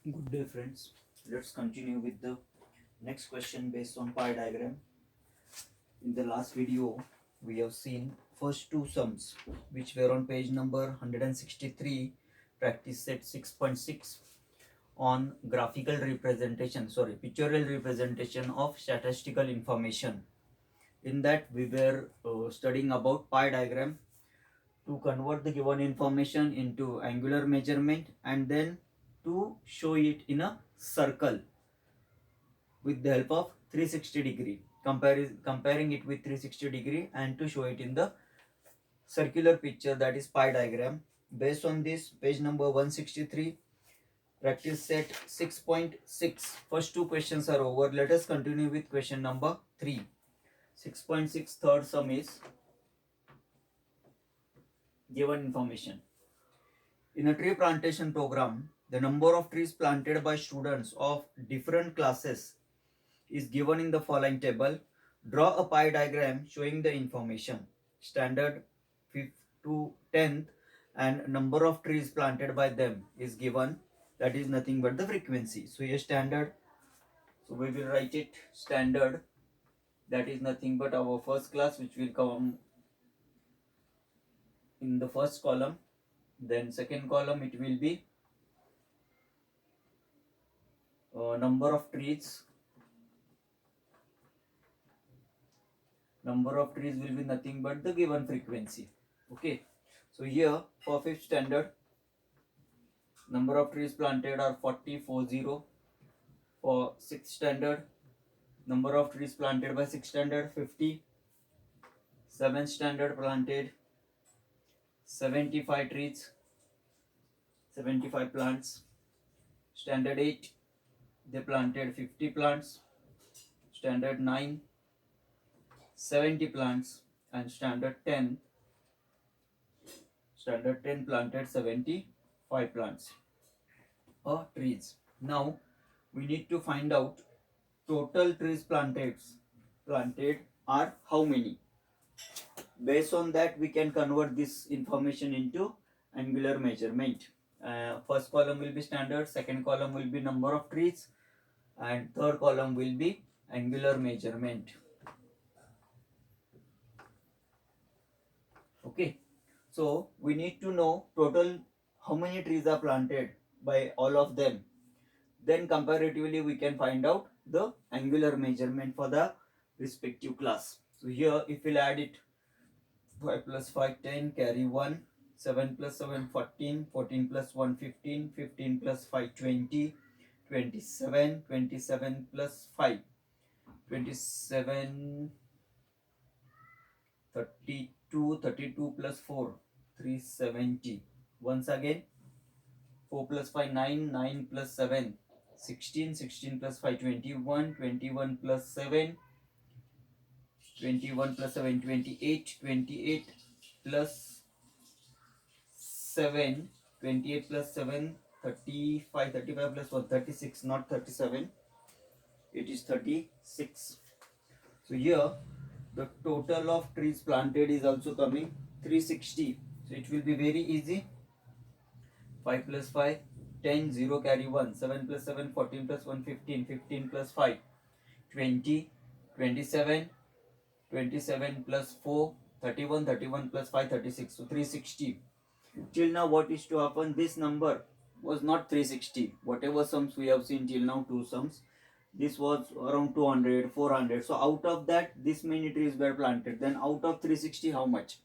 Good day, friends. Let's continue with the next question based on pie diagram. In the last video, we have seen first two sums which were on page number 163, practice set 6.6 on graphical representation, pictorial representation of statistical information. In that, we were studying about pie diagram to convert the given information into angular measurement and then to show it in a circle with the help of 360 degree, comparing it with 360 degree and to show it in the circular picture, that is pie diagram. Based on this, page number 163, practice set 6.6, first two questions are over. Let us continue with question number 3. 6.6 third sum is given information. In a tree plantation program, the number of trees planted by students of different classes is given in the following table. Draw a pie diagram showing the information. Standard 5th to 10th and number of trees planted by them is given. That is nothing but the frequency. So here standard. So we will write it standard. That is nothing but our first class, which will come in the first column. Then second column it will be number of trees. Number of trees will be nothing but the given frequency. Okay. So here for fifth standard, number of trees planted are 40. For sixth standard, number of trees planted by sixth standard 50. Seventh standard planted 75 trees, 75 plants. Standard 8, they planted 50 plants. Standard 9, 70 plants. And standard 10 planted 75 plants or trees. Now we need to find out total trees planted are how many. Based on that, we can convert this information into angular measurement. First column will be standard, second column will be number of trees, and third column will be angular measurement. Okay, so we need to know total how many trees are planted by all of them. Then comparatively we can find out the angular measurement for the respective class. So here if we'll add it, 5 plus 5 10, carry 1, 7 plus 7 14, 14 plus 1 15, 15 plus 5 20, 27, 27 plus 5 27, 32, 32 plus 4 370. Once again, 4 plus 5 9, 9 plus 7 16, 16 plus 5 21, 21 plus 7 21 plus 7 28, 28 plus 7 28 plus 7 35, 35 plus 1 36, not 37, it is 36. So here the total of trees planted is also coming 360. So it will be very easy. 5 plus 5 10, 0 carry 1, 7 plus 7 14 plus 1 15, 15 plus 5 20, 27, 27 plus 4 31, 31 plus 5 36. So 360. Till now what is to happen, this number was not 360. Whatever sums we have seen till now, two sums, this was around 200 400. So out of that this many trees were planted. Then out of 360 how much?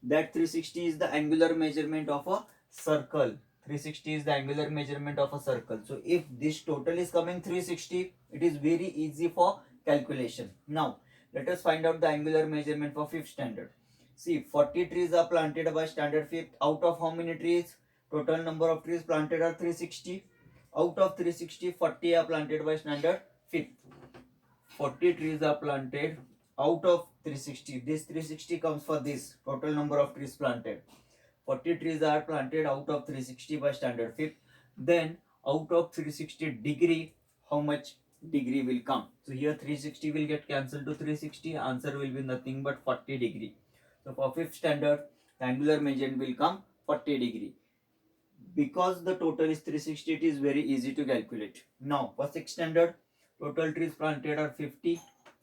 That 360 is the angular measurement of a circle. 360 is the angular measurement of a circle. So if this total is coming 360, it is very easy for calculation. Now let us find out the angular measurement for fifth standard. See, 40 trees are planted by standard fifth. Out of how many trees? Total number of trees planted are 360. Out of 360, 40 are planted by standard fifth. 40 trees are planted out of 360. This 360 comes for this total number of trees planted. 40 trees are planted out of 360 by standard fifth. Then out of 360 degree, how much degree will come? So here 360 will get cancelled to 360. Answer will be nothing but 40 degree. So for fifth standard, the angular measurement will come 40 degree. because the total is 360, it is very easy to calculate. Now for 6th standard, total trees planted are 50.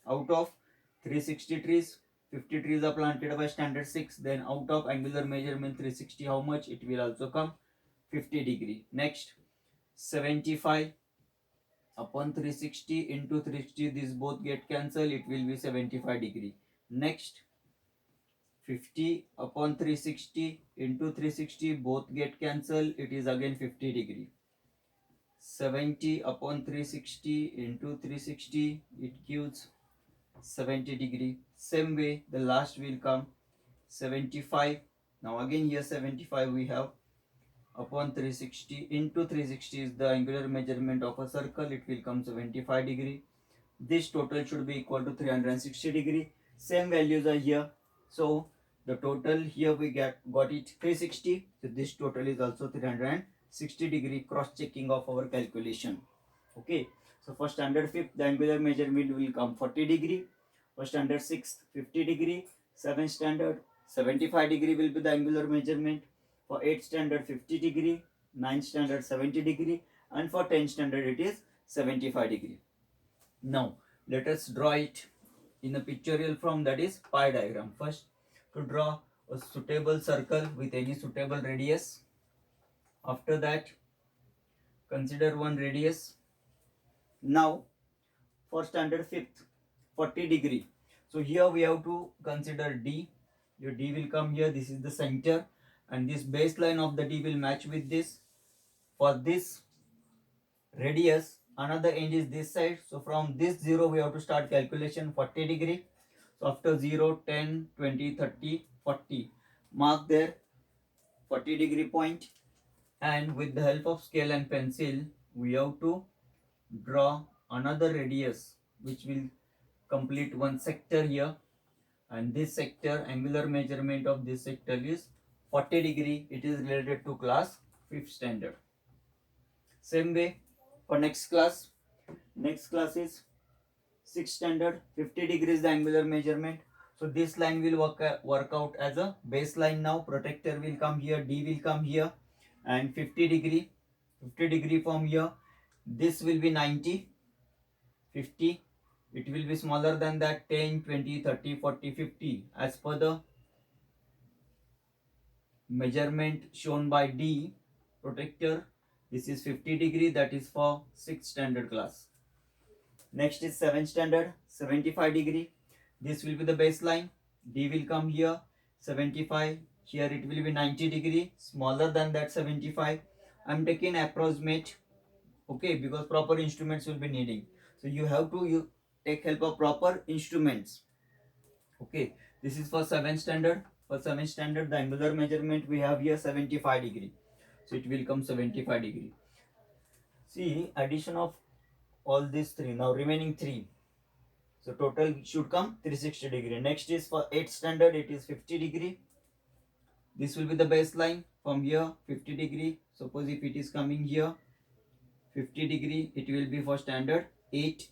Out of 360 trees, 50 trees are planted by standard 6. Then out of angular measurement 360, how much? It will also come 50 degree. Next, 75 upon 360 into 360, these both get cancelled, it will be 75 degree. Next, 50 upon 360 into 360, both get cancelled, it is again 50 degree. 70 upon 360 into 360, it gives 70 degree. Same way the last will come 75. Now again here 75 we have, upon 360 into 360 is the angular measurement of a circle, it will come 75 degree. This total should be equal to 360 degree. Same values are here, so the total here we got it 360. So this total is also 360 degree. Cross checking of our calculation. Okay, so for standard 5th, the angular measurement will come 40 degree. For standard 6th, 50 degree. 7th standard, 75 degree will be the angular measurement. For 8th standard, 50 degree. 9th standard, 70 degree. And for 10th standard, it is 75 degree. Now let us draw it in a pictorial form, that is pie diagram. First, to draw a suitable circle with any suitable radius. After that, consider one radius. Now for standard 5th, 40 degree. So here we have to consider D. Your D will come here, this is the center, and this baseline of the D will match with this. For this radius, another end is this side, so from this 0 we have to start calculation. 40 degree. So after 0, 10, 20, 30, 40, mark there 40 degree point, and with the help of scale and pencil we have to draw another radius which will complete one sector here, and this sector, angular measurement of this sector is 40 degree. It is related to class 5th standard. Same way for next class is 6th standard. 50 degrees the angular measurement. So this line will work out as a baseline. Now protector will come here, D will come here, and 50 degree from here. This will be 90, 50. It will be smaller than that, 10, 20, 30, 40, 50. As per the measurement shown by D, protector, this is 50 degree, that is for 6th standard class. Next is 7th standard, 75 degree. This will be the baseline. D will come here, 75. Here it will be 90 degree, smaller than that 75. I'm taking approximate, okay, because proper instruments will be needing. So you have to take help of proper instruments. Okay, this is for 7th standard. For 7th standard, the angular measurement we have here 75 degree. So it will come 75 degree. See, addition of all these three, now remaining 3. So total should come 360 degree. Next is for 8th standard, it is 50 degree. This will be the baseline. From here 50 degree. Suppose if it is coming here 50 degree, it will be for standard 8.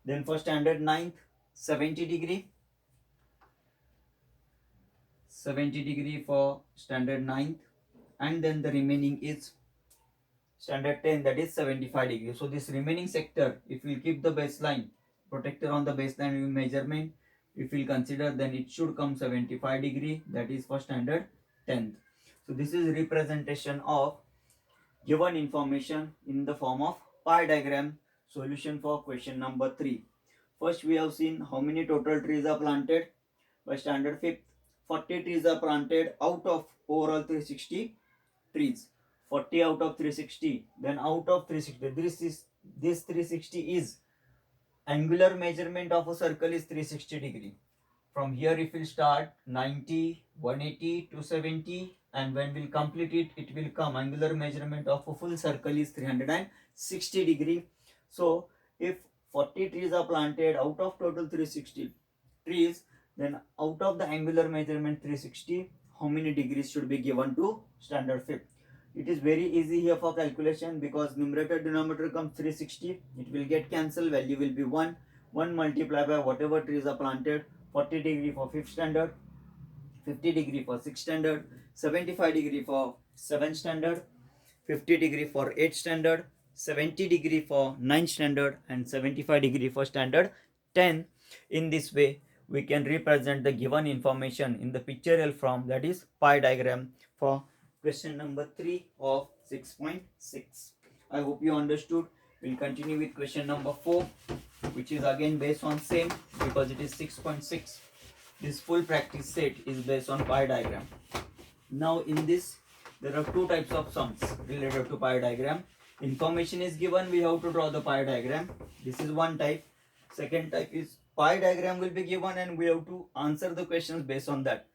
Then for standard 9th, 70 degree. 70 degree for standard 9th. And then the remaining is standard 10, that is 75 degree. So this remaining sector, if we keep the baseline, protector on the baseline measurement, if we consider, then it should come 75 degree, that is for standard 10th. So this is representation of given information in the form of pie diagram. Solution for question number 3. First we have seen how many total trees are planted by standard 5th. 40 trees are planted out of overall 360 trees. 40 out of 360. Then out of 360, this 360 is angular measurement of a circle is 360 degree. From here if we start 90, 180, 270, and when we'll complete it, it will come angular measurement of a full circle is 360 degree. So if 40 trees are planted out of total 360 trees, then out of the angular measurement 360, how many degrees should be given to standard 5th? It is very easy here for calculation, because numerator denominator comes 360, it will get cancelled, value will be 1. 1 multiplied by whatever trees are planted. 40 degree for 5th standard, 50 degree for 6th standard, 75 degree for 7th standard. 50 degree for 8th standard, 70 degree for 9th standard, and 75 degree for standard 10. In this way, we can represent the given information in the pictorial form, that is pie diagram, for question number 3 of 6.6. I hope you understood. We'll continue with question number 4, which is again based on same because it is 6.6. This full practice set is based on pie diagram. Now in this, there are two types of sums related to pie diagram. Information is given, we have to draw the pie diagram. This is one type. Second type is pie diagram will be given and we have to answer the questions based on that.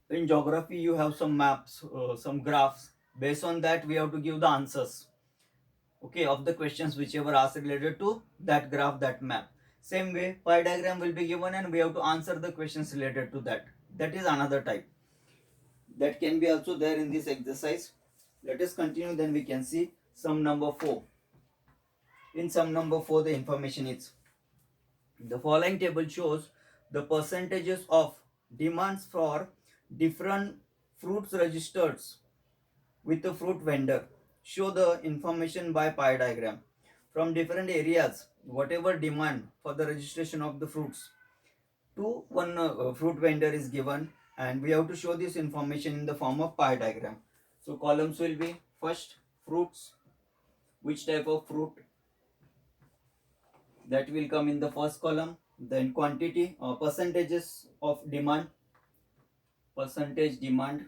In geography, you have some maps, some graphs. Based on that, we have to give the answers, okay, of the questions whichever asked related to that graph, that map. Same way, pie diagram will be given and we have to answer the questions related to that. That is another type. That can be also there in this exercise. Let us continue, then we can see sum number 4. In sum number 4, the information is the following table shows the percentages of demands for different fruits registered with the fruit vendor. Show the information by pie diagram. From different areas, whatever demand for the registration of the fruits to one fruit vendor is given, and we have to show this information in the form of pie diagram. So columns will be first fruits, which type of fruit, that will come in the first column. Then quantity or percentages of demand, percentage demand,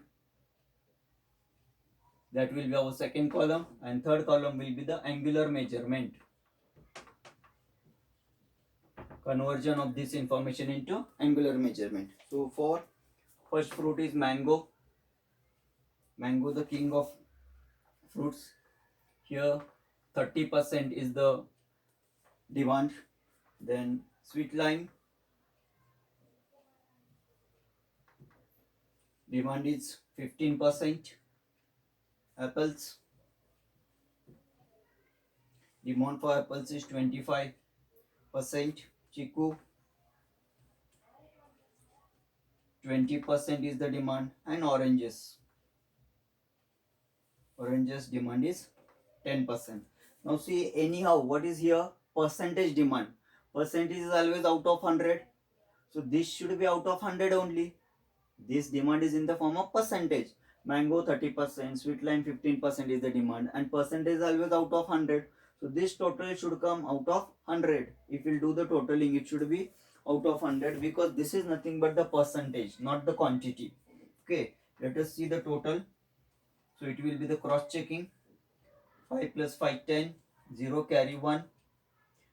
that will be our second column, and third column will be the angular measurement, conversion of this information into angular measurement. So for first fruit is mango, mango the king of fruits. Here 30% is the demand. Then sweet lime, demand is 15%. Apples, demand for apples is 25%. Chiku, 20% is the demand. And oranges, oranges demand is 10%. Now see, anyhow, what is here? Percentage demand. Percentage is always out of 100. So this should be out of 100 only. This demand is in the form of percentage. Mango 30%, sweet lime 15% is the demand, and percentage is always out of 100. So this total should come out of 100. If we'll do the totaling, it should be out of 100 because this is nothing but the percentage, not the quantity. Okay, let us see the total. So it will be the cross checking. 5 plus 5 10, 0 carry 1,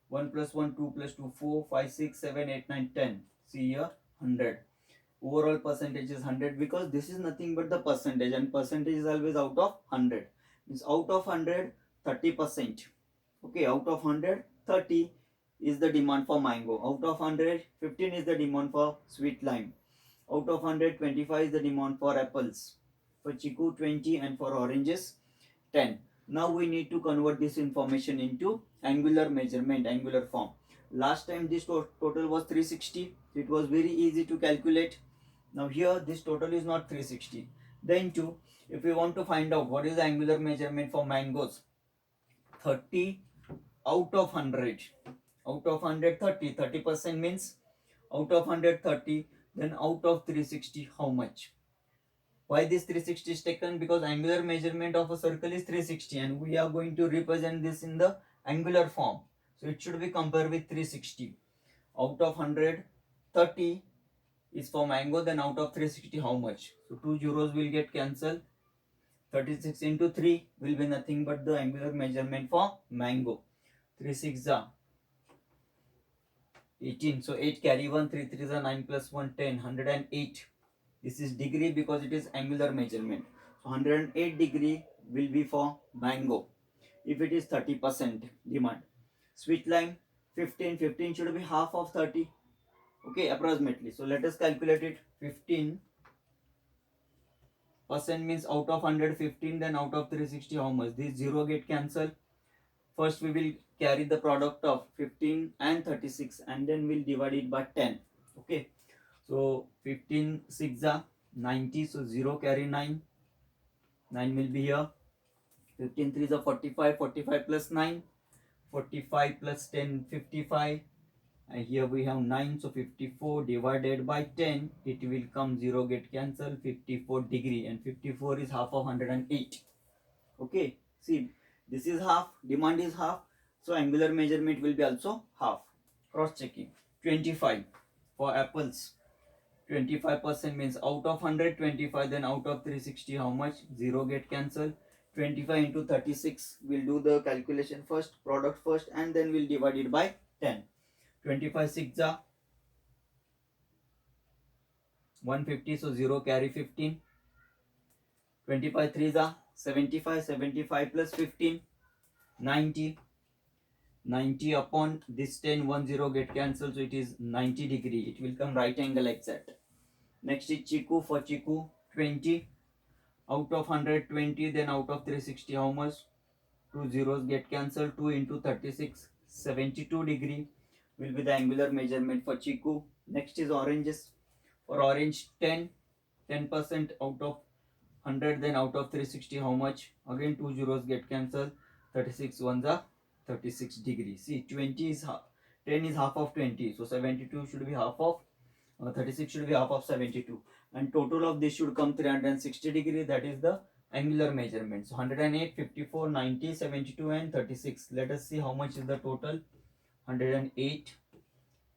1 plus 1 2 plus 2 4, 5 6 7 8 9 10. See here 100. Overall percentage is 100 because this is nothing but the percentage, and percentage is always out of 100. Means out of 100, 30%. Okay, out of 100, 30 is the demand for mango. Out of 100, 15 is the demand for sweet lime. Out of 100, 25 is the demand for apples. For chiku 20, and for oranges 10. Now we need to convert this information into angular measurement, angular form. Last time this total was 360. It was very easy to calculate. Now here this total is not 360. Then too, if we want to find out what is the angular measurement for mangoes, 30 out of 100. Out of 100, 30. 30% means out of 100, 30. Then out of 360, how much? Why this 360 is taken? Because angular measurement of a circle is 360 and we are going to represent this in the angular form. So it should be compared with 360. Out of 100, 30 is for mango, then out of 360 how much? So 2 zeros will get cancelled. 36 into 3 will be nothing but the angular measurement for mango. 3 6 are 18. So 8 carry 1, 3 3 are 9 plus 1 10, 108. This is degree because it is angular measurement. So 108 degree will be for mango if it is 30% demand. Sweet lime 15. 15 should be half of 30. Okay, approximately. So let us calculate it. 15% means out of 115, then out of 360 how much? This 0 get cancelled. First we will carry the product of 15 and 36 and then we'll divide it by 10. Okay, so 15 6 are 90, so 0 carry 9. 9 will be here. 15 3 is a 45, 45 plus 9, 45 plus 10, 55, and here we have 9, so 54 divided by 10, it will come 0 get cancelled, 54 degree, and 54 is half of 108. Okay, see, this is half, demand is half, so angular measurement will be also half. Cross checking. 25 for apples. 25% means out of 100, 25, then out of 360 how much? 0 get cancelled. 25 into 36, we'll do the calculation first, product first, and then we'll divide it by 10. 25 6 are 150, so 0 carry 15. 25 3 are 75, 75 plus 15, 90. 90 upon this 10, 10 get cancelled, so it is 90 degree. It will come right angle exact. Next is Chiku. For Chiku, 20. Out of 120, then out of 360, how much? 2 zeros get cancelled. 2 into 36, 72 degree will be the angular measurement for Chiku. Next is oranges. For orange, 10. 10% out of 100, then out of 360, how much? Again 2 zeros get cancelled. 36 ones are 36 degrees. See, 20 is 10 is half of 20, so 72 should be half of 36 should be half of 72, and total of this should come 360 degree. That is the angular measurement. So 108, 54, 90, 72, and 36. Let us see how much is the total. 108,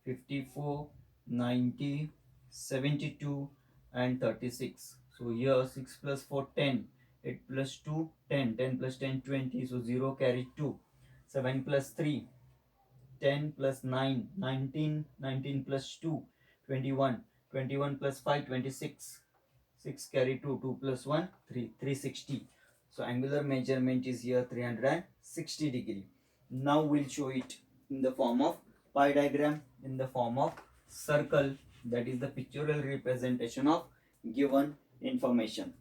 54, 90, 72, and 36. So here 6 plus 4, 10. 8 plus 2, 10. 10 plus 10, 20. So 0 carry 2. 7 plus 3, 10 plus 9, 19. 19 plus 2, 21. 21 plus 5, 26. 6 carry 2. 2 plus 1, 3. 360. So angular measurement is here 360 degree. Now we'll show it in the form of pie diagram, in the form of circle. That is the pictorial representation of given information.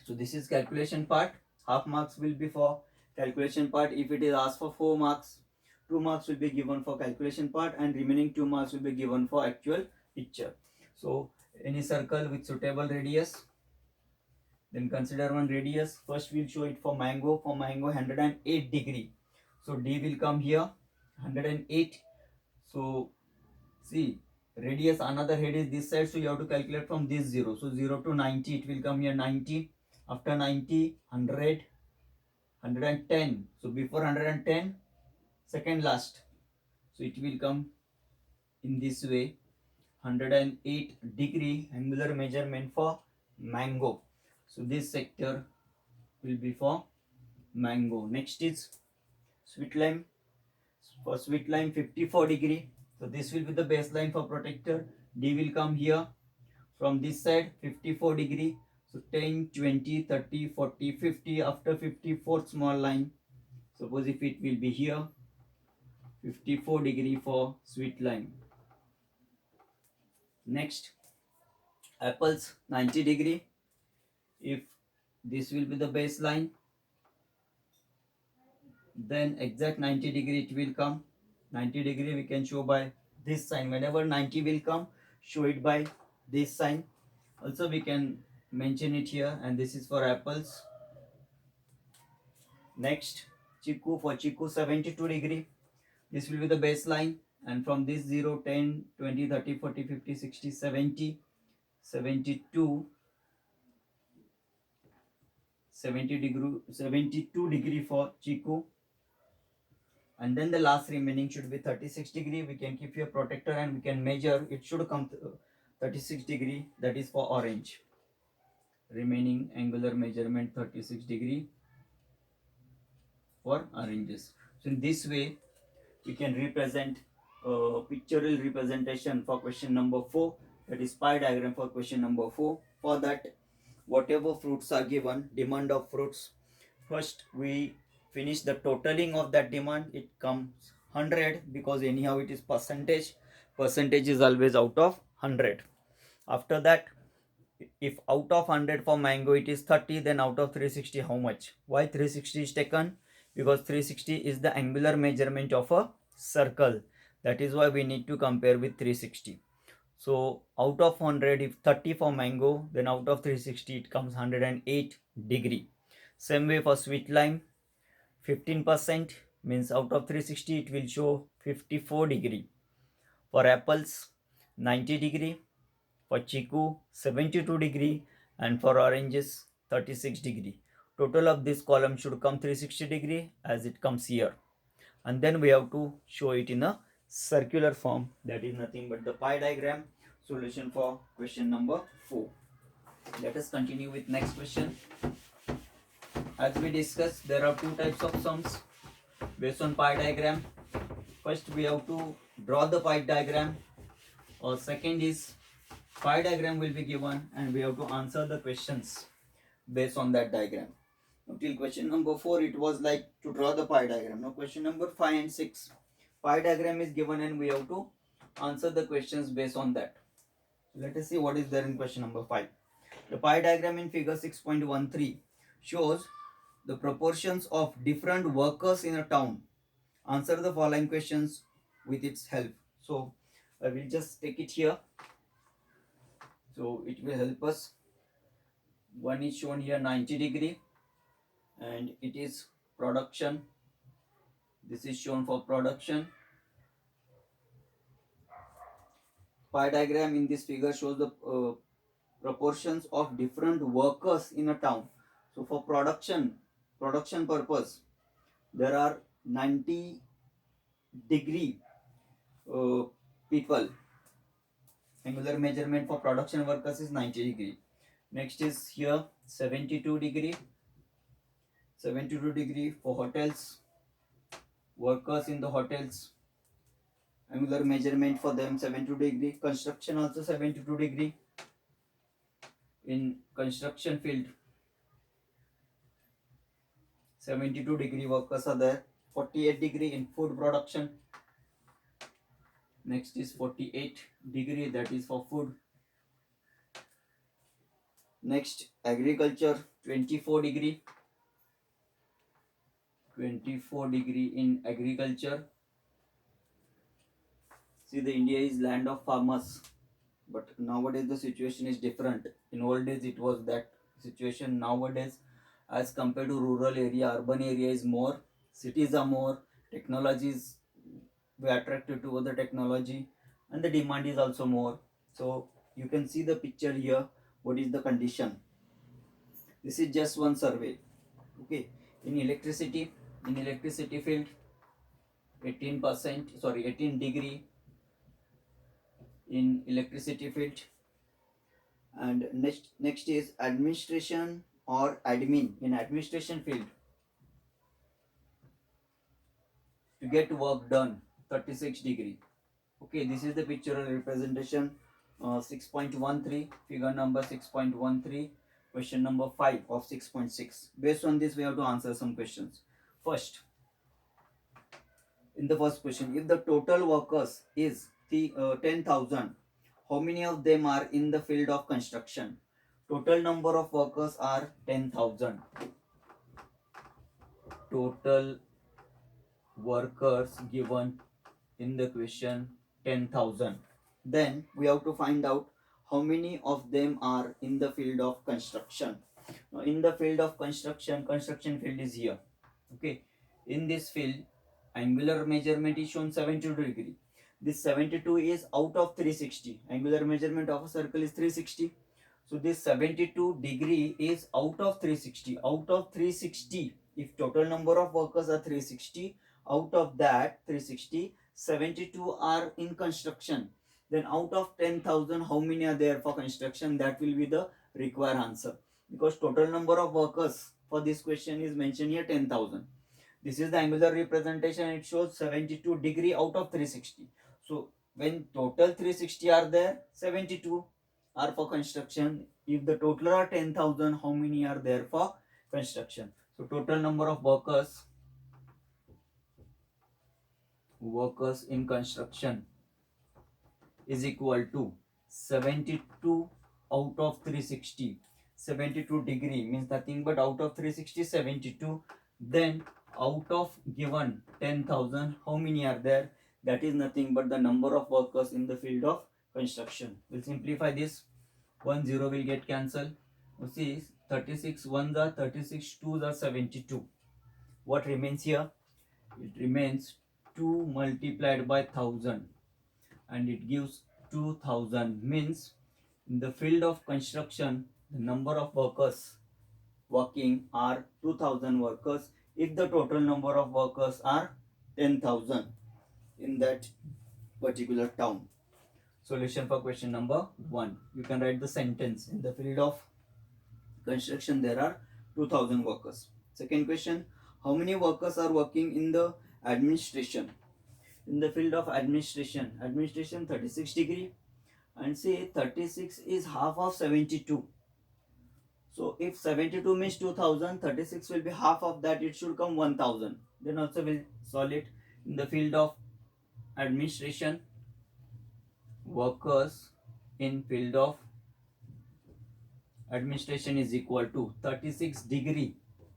So this is calculation part. Half marks will be for calculation part. If it is asked for 4 marks, 2 marks will be given for calculation part, and remaining 2 marks will be given for actual picture. So any circle with suitable radius, then consider one radius. First we'll show it for mango. For mango, 108 degree. So D will come here, 108. So see, radius, another head is this side, so you have to calculate from this 0. So 0 to 90, it will come here 90. After 90, 100, 110. So before 110, second last. So it will come in this way. 108 degree angular measurement for mango. So this sector will be for mango. Next is sweet lime. For sweet lime, 54 degree. So this will be the baseline for protector. D will come here. From this side, 54 degree. So 10, 20, 30, 40, 50. After 54th small line, suppose if it will be here, 54 degree for sweet lime. Next, apples, 90 degree. If this will be the baseline, then exact 90 degree it will come. 90 degree we can show by this sign. Whenever 90 will come, show it by this sign. Also we can mention it here, and this is for apples. Next, Chiku. For Chiku, 72 degree. This will be the baseline, and from this 0, 10, 20, 30, 40, 50, 60, 70, 72, 72 degree for Chiku. And then the last remaining should be 36 degree. We can keep your protector and we can measure. It should come 36 degree. That is for orange. Remaining angular measurement 36 degree for oranges. So in this way, we can represent pictorial representation for question number 4. That is pie diagram for question number 4. For that, whatever fruits are given, demand of fruits, first we finish the totaling of that demand. It comes 100, because anyhow it is percentage. Percentage is always out of 100. After that, if out of 100 for mango it is 30, then out of 360 how much? Why 360 is taken? Because 360 is the angular measurement of a circle. That is why we need to compare with 360. So out of 100, if 30 for mango, then out of 360 it comes 108 degree. Same way for sweet lime, 15% means out of 360 it will show 54 degree. For apples 90 degree, for chiku 72 degree, and for oranges 36 degree. Total of this column should come 360 degree as it comes here, and then we have to show it in a circular form, that is nothing but the pie diagram. Solution for question number 4. Let us continue with next question. As we discussed, there are two types of sums based on pie diagram. First we have to draw the pie diagram, or second is pie diagram will be given and we have to answer the questions based on that diagram. Till question number 4 it was like to draw the pie diagram. Now question number 5 and 6, pie diagram is given and we have to answer the questions based on that. Let us see what is there in question number 5. The pie diagram in figure 6.13 shows the proportions of different workers in a town. Answer the following questions with its help. So I will just take it here, so it will help us. One is shown here 90 degree and it is production. This is shown for production. Pie diagram in this figure shows the proportions of different workers in a town. So for production purpose, there are 90 degree people. Angular measurement for production workers is 90 degree. Next is here 72 degree. 72 degree for hotels, workers in the hotels, angular measurement for them 72 degree. Construction also 72 degree. In construction field 72 degree workers are there. 48 degree in food production. Next is 48 degree, that is for food. Next agriculture 24 degree. 24 degree in agriculture. See, the India is land of farmers, but nowadays the situation is different. In old days it was that situation. Nowadays, as compared to rural area, urban area is more, cities are more, technologies, we are attracted to other technology, and the demand is also more. So you can see the picture here, what is the condition. This is just one survey. Okay, in electricity field 18 degree in electricity field. And next is administration or admin. In administration field, to get work done 36 degree. Okay, this is the pictorial representation. 6.13, figure number 6.13, question number 5 of 6.6. Based on this we have to answer some questions. First, in the first question, if the total workers is 10,000, how many of them are in the field of construction? Total number of workers are 10,000. Total workers given in the question 10,000. Then we have to find out how many of them are in the field of construction. Now in the field of construction field is here. Okay, in this field angular measurement is shown 72 degree. This 72 is out of 360. Angular measurement of a circle is 360. So this 72 degree is out of 360. Out of 360, if total number of workers are 360, out of that 360, 72 are in construction. Then out of 10,000, how many are there for construction? That will be the required answer. Because total number of workers for this question is mentioned here 10,000. This is the angular representation. It shows 72 degree out of 360. So when total 360 are there, 72 are for construction. If the total are 10,000, how many are there for construction? So total number of workers in construction is equal to 72 out of 360. 72 degree means nothing but out of 360, 72. Then out of given 10,000, how many are there? That is nothing but the number of workers in the field of construction. We'll simplify this. 1 0 will get cancelled. See, 36 1s are 36, 2s are 72. What remains here? It remains 2 multiplied by 1000 and it gives 2000. Means in the field of construction, the number of workers working are 2000 workers if the total number of workers are 10,000 in that particular town. Solution for question number 1. You can write the sentence. In the field of construction, there are 2000 workers. Second question, how many workers are working in the administration? In the field of administration, 36 degree, and say 36 is half of 72. So if 72 means 2000, 36 will be half of that, it should come 1000. Then also we'll solve it. In the field of administration, workers in field of administration is equal to 36 degree,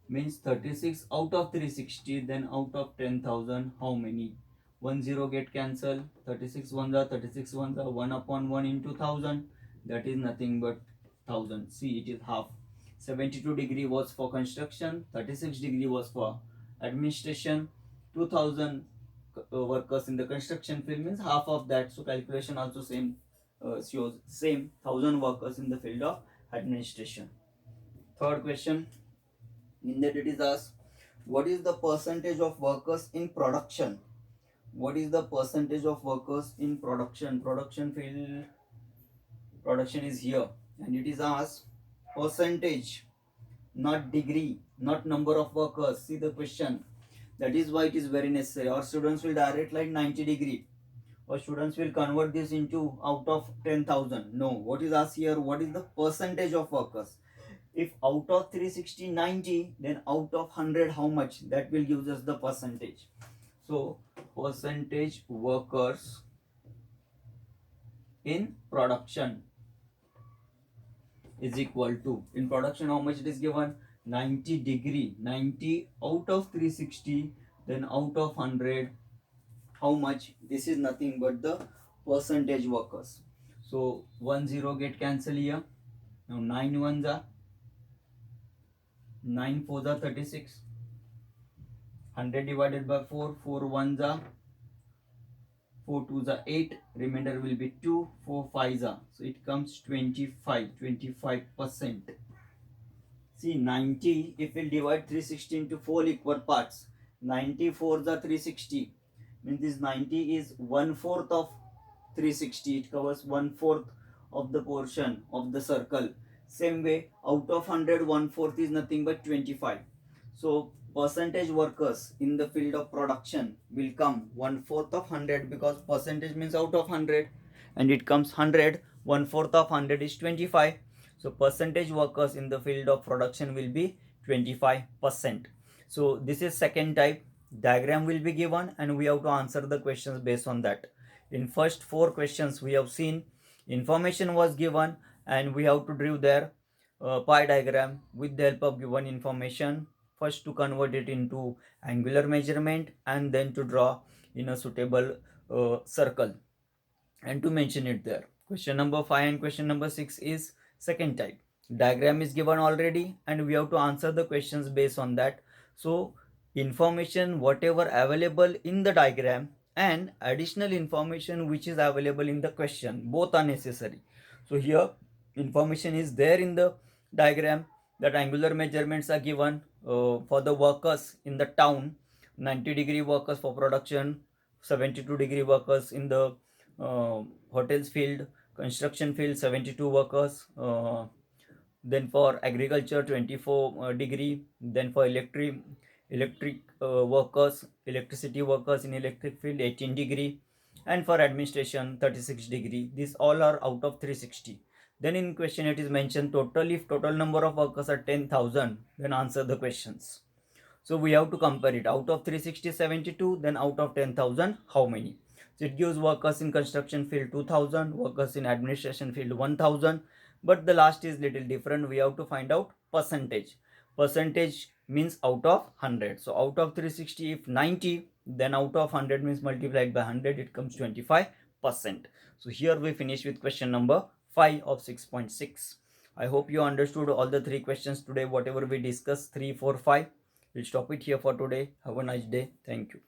means 36 out of 360, then out of 10,000 how many? 10 get cancelled, 36 ones are 36 ones are 1 upon 1 into 1000, that is nothing but 1000. See, it is half. 72 degree was for construction, 36 degree was for administration. 2000 workers in the construction field means half of that, so calculation also same shows same 1000 workers in the field of administration. Third question, in that it is asked, what is the percentage of workers in production? What is the percentage of workers in production? Production field, production is here, and it is asked percentage, not degree, not number of workers. See the question. That is why it is very necessary. Our students will direct like 90 degree, or students will convert this into out of 10,000. No, what is asked here, what is the percentage of workers? If out of 360 90, then out of 100 how much? That will give us the percentage. So percentage workers in production is equal to, in production how much it is given? 90 degree. 90 out of 360, then out of 100 how much? This is nothing but the percentage workers. So 10 get cancelled here. Now 9 ones are 9 4s are 36. 100 divided by 4, 4 ones are 4 2s are 8. Remainder will be 2, 4 5s are. So it comes 25%. See, 90, if we divide 360 into 4 equal parts, 94s are 360. Means this 90 is 1/4 of 360. It covers 1/4 of the portion of the circle. Same way, out of 100, 1/4 is nothing but 25. So percentage workers in the field of production will come 1/4 of 100, because percentage means out of 100, and it comes 100. 1/4 of 100 is 25. So percentage workers in the field of production will be 25%. So this is second type. Diagram will be given and we have to answer the questions based on that. In first 4 questions we have seen information was given and we have to draw their pie diagram with the help of given information. First to convert it into angular measurement and then to draw in a suitable circle and to mention it there. Question number 5 and question number 6 is second type. Diagram is given already and we have to answer the questions based on that. So information whatever available in the diagram and additional information which is available in the question, both are necessary. So here information is there in the diagram that angular measurements are given for the workers in the town, 90 degree workers for production, 72 degree workers in the hotels field, construction field 72 workers, then for agriculture 24 degree, then for electricity workers, electricity workers in electric field 18 degree, and for administration 36 degree. These all are out of 360. Then in question it is mentioned total, if total number of workers are 10,000, then answer the questions. So we have to compare it, out of 360 72, then out of 10,000 how many? So it gives workers in construction field 2000, workers in administration field 1000, but the last is little different. We have to find out percentage. Percentage means out of 100. So out of 360, if 90, then out of 100 means multiplied by 100, it comes 25%. So here we finish with question number 5 of 6.6. I hope you understood all the 3 questions today, whatever we discussed, 3, 4, 5. We'll stop it here for today. Have a nice day. Thank you.